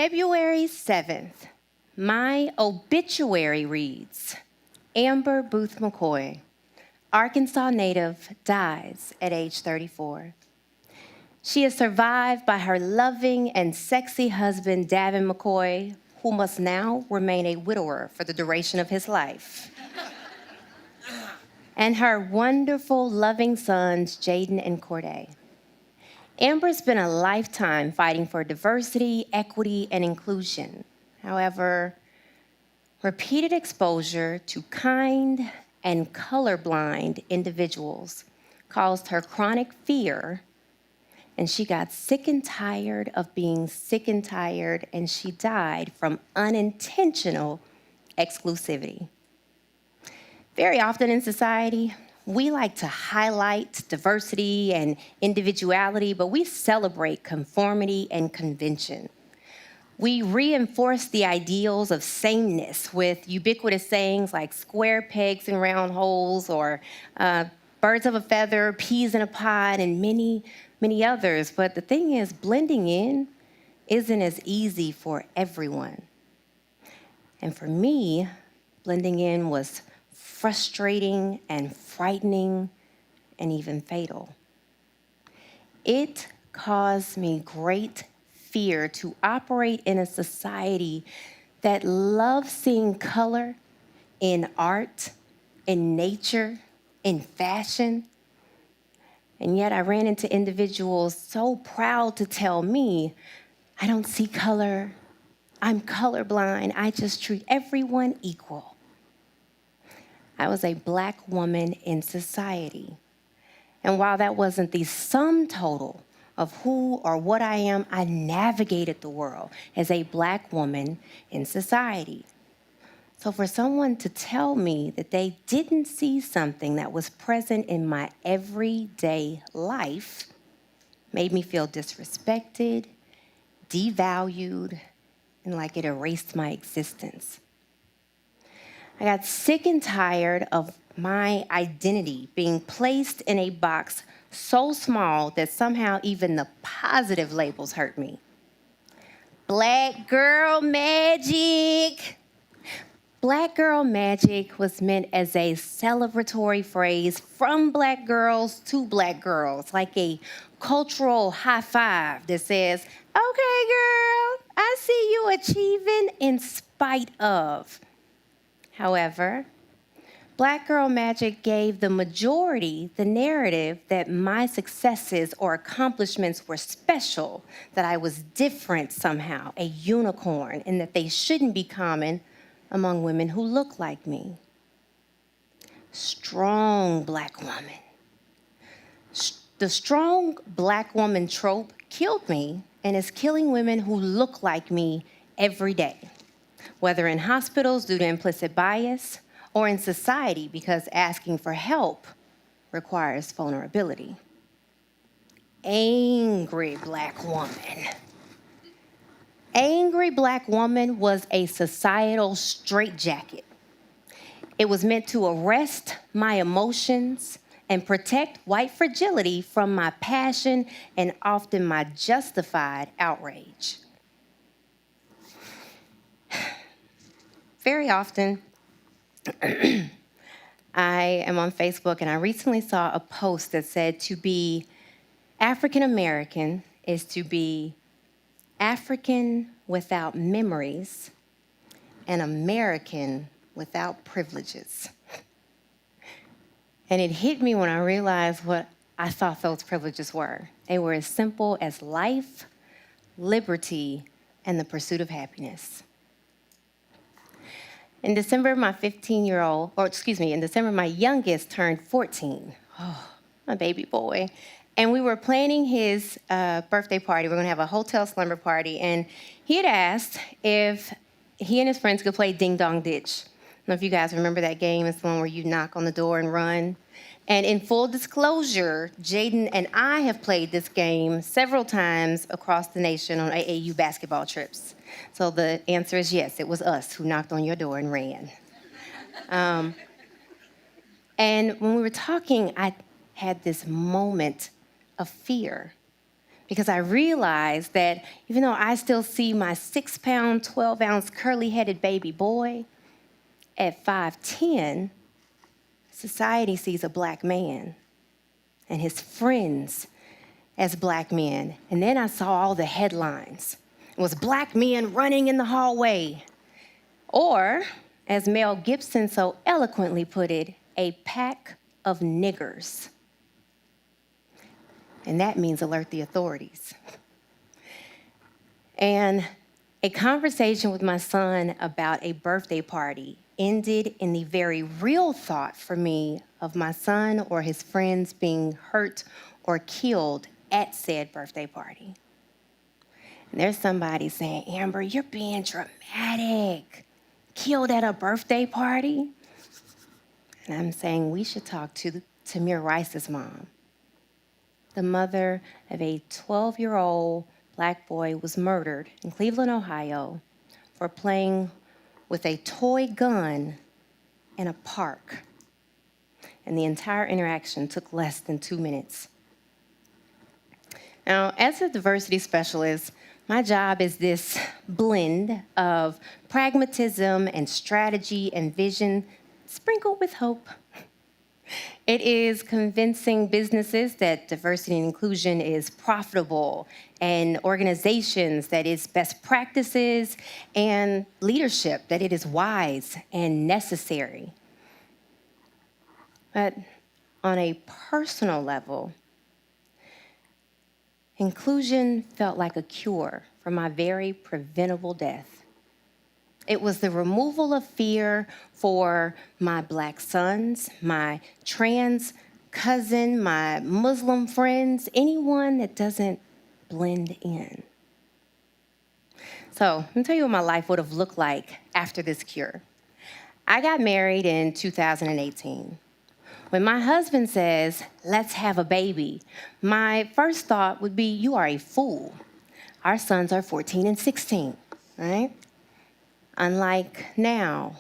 February 7th, my obituary reads, Amber Booth McCoy, Arkansas native, dies at age 34. She is survived by her loving and sexy husband, Davin McCoy, who must now remain a widower for the duration of his life, and her wonderful, loving sons, J.E.D.I and Corday. Amber's been a lifetime fighting for diversity, equity, and inclusion. However, repeated exposure to kind and colorblind individuals caused her chronic fear, and she got sick and tired of being sick and tired, and she died from unintentional exclusivity. Very often in society, we like to highlight diversity and individuality, but we celebrate conformity and convention. We reinforce the ideals of sameness with ubiquitous sayings like square pegs in round holes, or birds of a feather, peas in a pod, and many, many others. But the thing is, blending in isn't as easy for everyone. And for me, blending in was frustrating and frightening and even fatal. It caused me great fear to operate in a society that loves seeing color in art, in nature, in fashion. And yet I ran into individuals so proud to tell me, I don't see color, I'm colorblind, I just treat everyone equal. I was a Black woman in society. And while that wasn't the sum total of who or what I am, I navigated the world as a Black woman in society. So for someone to tell me that they didn't see something that was present in my everyday life made me feel disrespected, devalued, and like it erased my existence. I got sick and tired of my identity being placed in a box so small that somehow even the positive labels hurt me. Black girl magic. Black girl magic was meant as a celebratory phrase from Black girls to Black girls, like a cultural high five that says, okay, girl, I see you achieving in spite of. However, Black girl magic gave the majority the narrative that my successes or accomplishments were special, that I was different somehow, a unicorn, and that they shouldn't be common among women who look like me. Strong Black woman. The strong Black woman trope killed me and is killing women who look like me every day, whether in hospitals due to implicit bias or in society because asking for help requires vulnerability. Angry Black woman. Angry Black woman was a societal straitjacket. It was meant to arrest my emotions and protect white fragility from my passion and often my justified outrage. Very often, I am on Facebook and I recently saw a post that said to be African American is to be African without memories and American without privileges. And it hit me when I realized what I thought those privileges were. They were as simple as life, liberty, and the pursuit of happiness. In December, my youngest turned 14. Oh, my baby boy. And we were planning his birthday party. We were gonna have a hotel slumber party. And he had asked if he and his friends could play Ding Dong Ditch. I don't know if you guys remember that game. It's the one where you knock on the door and run. And in full disclosure, J.E.D.I and I have played this game several times across the nation on AAU basketball trips. So the answer is yes, it was us who knocked on your door and ran. And when we were talking, I had this moment of fear because I realized that even though I still see my 6-pound, 12-ounce curly-headed baby boy, at 5'10", society sees a black man and his friends as black men. And then I saw all the headlines. It was black men running in the hallway. Or, as Mel Gibson so eloquently put it, a pack of niggers. And that means alert the authorities. And a conversation with my son about a birthday party ended in the very real thought for me of my son or his friends being hurt or killed at said birthday party. And there's somebody saying, Amber, you're being dramatic. Killed at a birthday party? And I'm saying we should talk to Tamir Rice's mom. The mother of a 12-year-old black boy was murdered in Cleveland, Ohio, for playing with a toy gun in a park. And the entire interaction took less than 2 minutes. Now, as a diversity specialist, my job is this blend of pragmatism and strategy and vision, sprinkled with hope. It is convincing businesses that diversity and inclusion is profitable, and organizations that it's best practices, and leadership that it is wise and necessary. But on a personal level, inclusion felt like a cure for my very preventable death. It was the removal of fear for my black sons, my trans cousin, my Muslim friends, anyone that doesn't blend in. So let me tell you what my life would have looked like after this cure. I got married in 2018. When my husband says, let's have a baby, my first thought would be, you are a fool. Our sons are 14 and 16, right? Unlike now,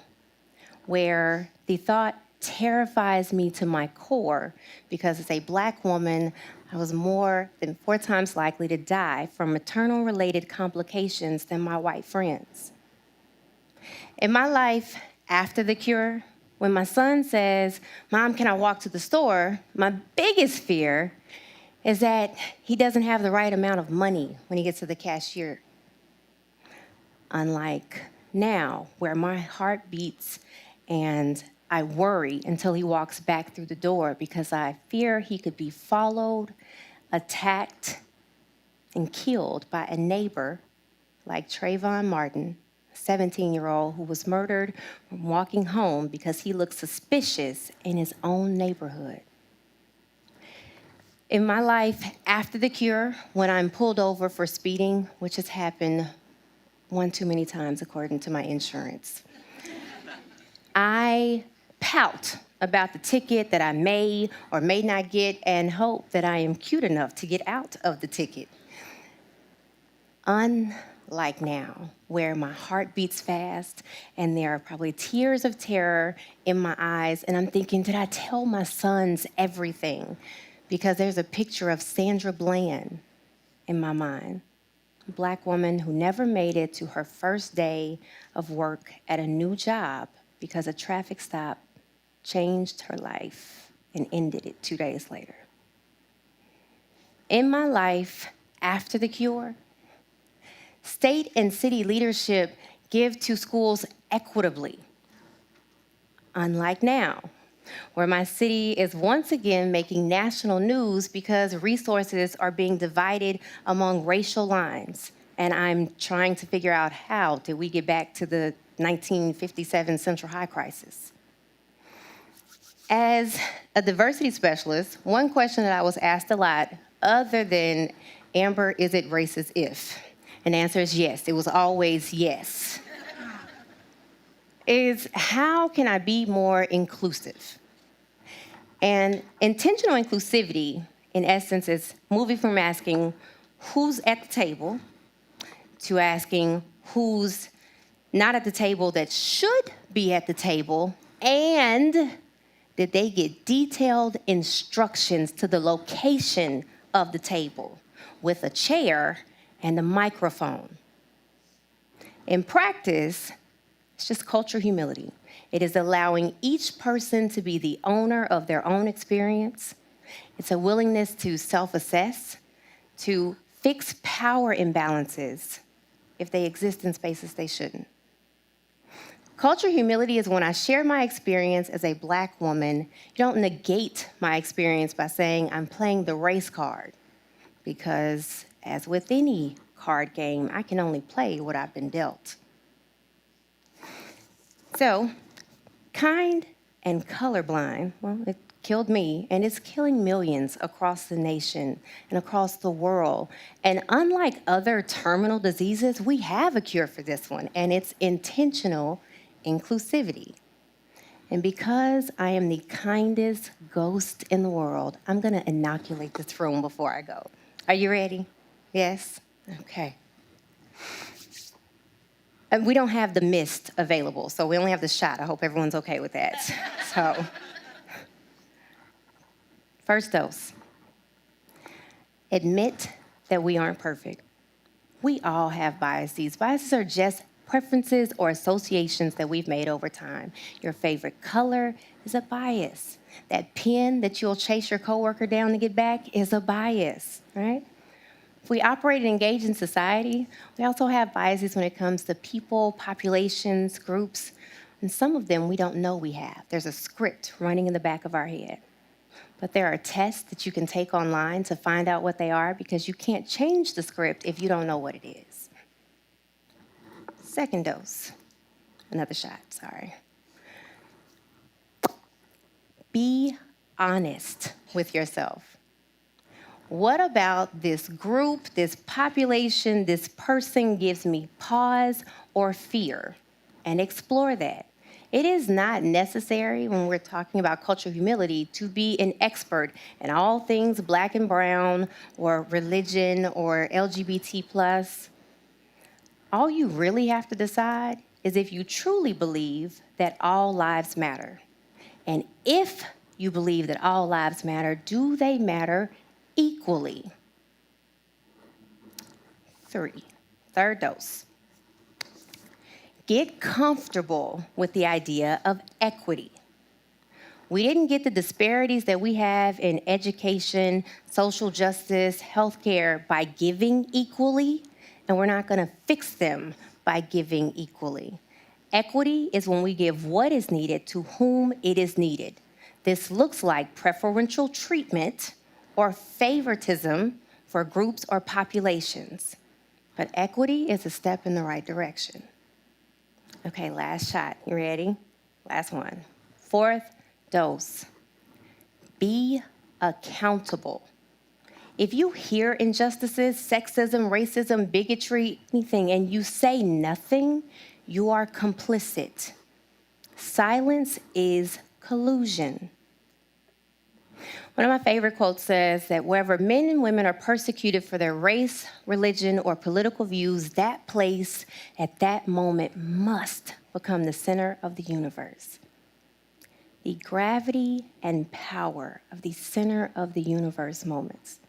where the thought terrifies me to my core, because as a black woman, I was more than 4 times likely to die from maternal-related complications than my white friends. In my life after the cure, when my son says, Mom, can I walk to the store? My biggest fear is that he doesn't have the right amount of money when he gets to the cashier. Unlike now, where my heart beats and I worry until he walks back through the door because I fear he could be followed, attacked, and killed by a neighbor like Trayvon Martin, a 17-year-old who was murdered from walking home because he looked suspicious in his own neighborhood. In my life after the cure, when I'm pulled over for speeding, which has happened one too many times according to my insurance, I pout about the ticket that I may or may not get and hope that I am cute enough to get out of the ticket. Unlike now, where my heart beats fast and there are probably tears of terror in my eyes, and I'm thinking, did I tell my sons everything? Because there's a picture of Sandra Bland in my mind, a black woman who never made it to her first day of work at a new job because a traffic stop changed her life and ended it 2 days later. In my life after the cure, state and city leadership give to schools equitably. Unlike now, where my city is once again making national news because resources are being divided among racial lines. And I'm trying to figure out how did we get back to the 1957 Central High crisis. As a diversity specialist, one question that I was asked a lot, other than, Amber, is it racist if? And the answer is yes. It was always yes. Is how can I be more inclusive? And intentional inclusivity, in essence, is moving from asking who's at the table to asking who's not at the table that should be at the table, and did they get detailed instructions to the location of the table? with a chair and a microphone. In practice, it's just cultural humility. It is allowing each person to be the owner of their own experience. It's a willingness to self-assess, to fix power imbalances if they exist in spaces they shouldn't. Cultural humility is when I share my experience as a Black woman. You don't negate my experience by saying I'm playing the race card, because as with any card game, I can only play what I've been dealt. So, kind and colorblind, well, it killed me, and it's killing millions across the nation and across the world. And unlike other terminal diseases, we have a cure for this one, and it's intentional inclusivity. And because I am the kindest ghost in the world, I'm going to inoculate this room before I go. Are you ready? Yes? Okay. And we don't have the mist available, so we only have the shot. I hope everyone's okay with that. So, first dose. Admit that we aren't perfect. We all have biases. Biases are just preferences or associations that we've made over time. Your favorite color is a bias. That pen that you'll chase your coworker down to get back is a bias, right? If we operate and engage in society, we also have biases when it comes to people, populations, groups, and some of them we don't know we have. There's a script running in the back of our head. But there are tests that you can take online to find out what they are, because you can't change the script if you don't know what it is. Second dose. Another shot, sorry. Be honest with yourself. What about this group, this population, this person gives me pause or fear? And explore that. It is not necessary when we're talking about cultural humility to be an expert in all things Black and brown or religion or LGBT+. All you really have to decide is if you truly believe that all lives matter. And if you believe that all lives matter, do they matter equally? 3, third dose. Get comfortable with the idea of equity. We didn't get the disparities that we have in education, social justice, healthcare by giving equally, and we're not going to fix them by giving equally. Equity is when we give what is needed to whom it is needed. This looks like preferential treatment or favoritism for groups or populations. But equity is a step in the right direction. Okay, last shot. You ready? Last one. 4th dose. Be accountable. If you hear injustices, sexism, racism, bigotry, anything, and you say nothing, you are complicit. Silence is collusion. One of my favorite quotes says that wherever men and women are persecuted for their race, religion, or political views, that place at that moment must become the center of the universe. The gravity and power of the center of the universe moments.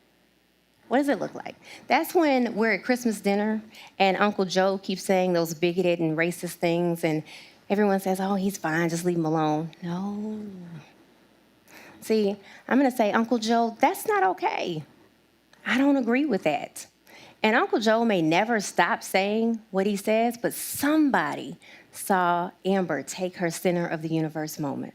What does it look like? That's when we're at Christmas dinner and Uncle Joe keeps saying those bigoted and racist things, and everyone says, oh, he's fine, just leave him alone. No. See, I'm going to say, Uncle Joe, that's not okay. I don't agree with that. And Uncle Joe may never stop saying what he says, but somebody saw Amber take her center of the universe moment.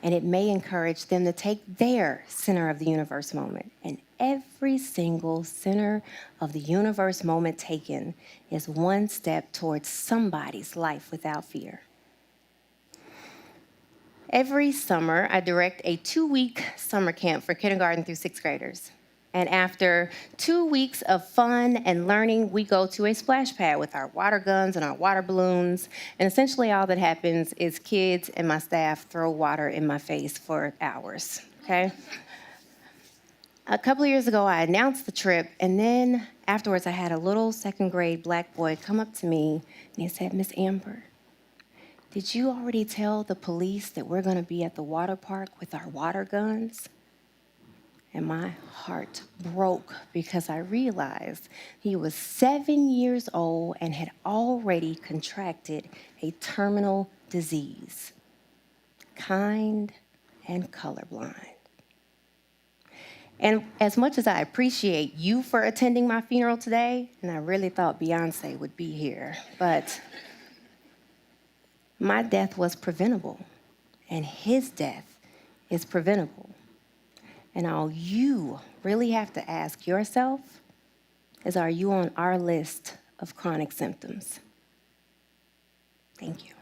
And it may encourage them to take their center of the universe moment. And every single center of the universe moment taken is one step towards somebody's life without fear. Every summer, I direct a 2-week summer camp for kindergarten through 6th graders. And after 2 weeks of fun and learning, we go to a splash pad with our water guns and our water balloons. And essentially all that happens is kids and my staff throw water in my face for hours, okay? A couple of years ago, I announced the trip, and then afterwards I had a little 2nd grade Black boy come up to me and he said, Miss Amber, did you already tell the police that we're going to be at the water park with our water guns? And my heart broke because I realized he was 7 years old and had already contracted a terminal disease, kind and colorblind. And as much as I appreciate you for attending my funeral today, and I really thought Beyonce would be here, but my death was preventable, and his death is preventable. And all you really have to ask yourself is, are you on our list of chronic symptoms? Thank you.